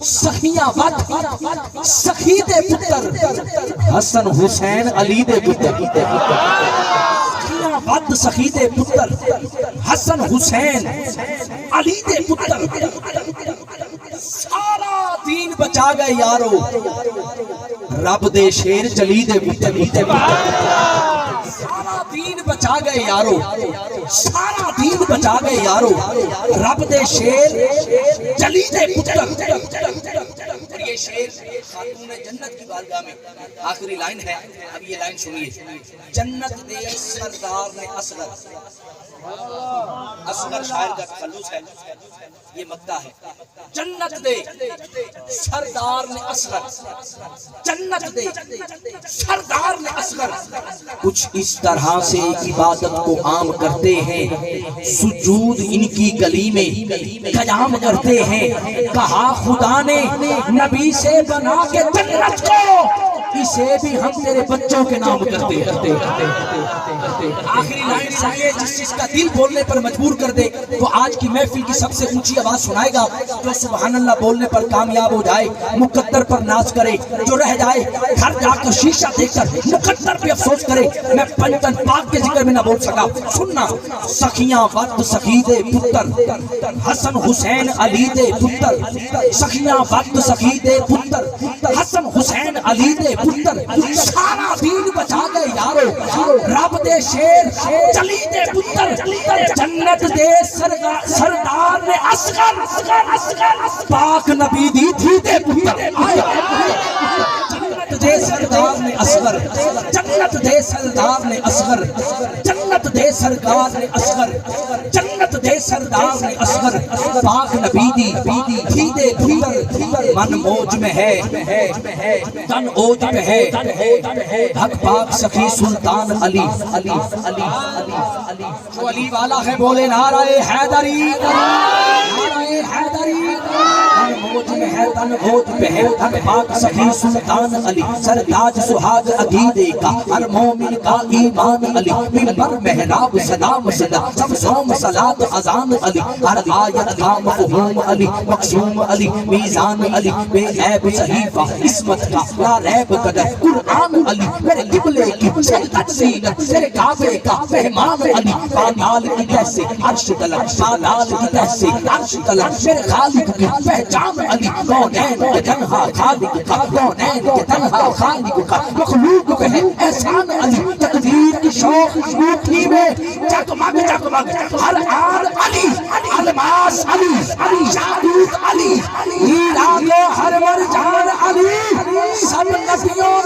سخیاں with سخی دے پتر حسن حسین علی دے پتر سخیاں ود سخی دے پتر حسن حسین علی دے پتر سارا دین بچا گئے یارو رب دے شیر جلی دے پتر سارا دین بچا گئے یارو سارا دین بچا گئے یارو رب دے شیر جلی دے پتر اور یہ شیر خاتون جنت کی بارگاہ میں آخری لائن ہے اب یہ لائن سنیے جنت دے سردار نے اصغر شاعر کا تخلص ہے یہ مقطع ہے جنت دے سردار نے اصغر جنت دے سردار نے اصغر کچھ اس طرح سے عبادت کو عام کرتے ہیں سجود ان کی گلی میں قیام کرتے ہیں کہا خدا نے نبی سے بنا کے جنت کو اسے بھی ہم تیرے بچوں کے نام کرتے ہیں آخری لائن سنیے جس چیز کا دل بولنے پر مجبور کر دے وہ آج کی محفل کی سب سے اونچی آواز سنائے گا جو سبحان اللہ بولنے پر کامیاب ہو جائے مقدر پر ناز کرے جو رہ جائے گھر جا کر شیشہ دیکھ کر مقدر پہ افسوس کرے میں پنجتن پاک کے ذکر میں نہ بول سکا سننا سخیاں ود سخی دے پتر حسن حسین علی دے پتر سخیاں ود سخی دے پتر حسن حسین علی دے پتر سارا دین بچا گئے یارو رب دے شیر چلی دے پتر جنت دے سردار نے اصغر پاک نبی دی تھی دے پتر جنت دے سردار نے اصغر جنت دے سردار نے اصغر جنت دے سردار نے اصغر جنت دے سردار نے اصغر پاک نبی دی تھی دے پتر من موج میں ہے تن اوج میں ہے حق پاک سخی سلطان علی جو علی والا ہے بولے نعرہ حیدری نعرہ حیدری تن موج میں ہے تن اوج پہ ہے حق پاک سخی سلطان علی سرتاج سہاگ عقیدے کا ہر مومن کا ایمان علی منبر محراب صدا مسجد سب صوم صلاۃ اذان علی ہر آیت کا مفہوم علی مقسوم علی میزان علی بے عیب صحیفہ عصمت کا لا ریب قدر قرآن علی میرے قبلے کی سجدت زینت میرے کعبے کا مہمان علی پانال کی جیسے عرش طلب پانال کی جیسے عرش طلب میرے خالق کی پہچان علی کونین کے تنہا خالق کا کونین کے تنہا خالق کا مخلوق پہ ہے احسان علی تقدیر کی شوق موٹھی میں جگمگ ہر آن علی الماس علی یاقوت علی ہیرا کو ہر مرجان علی سب نبیوں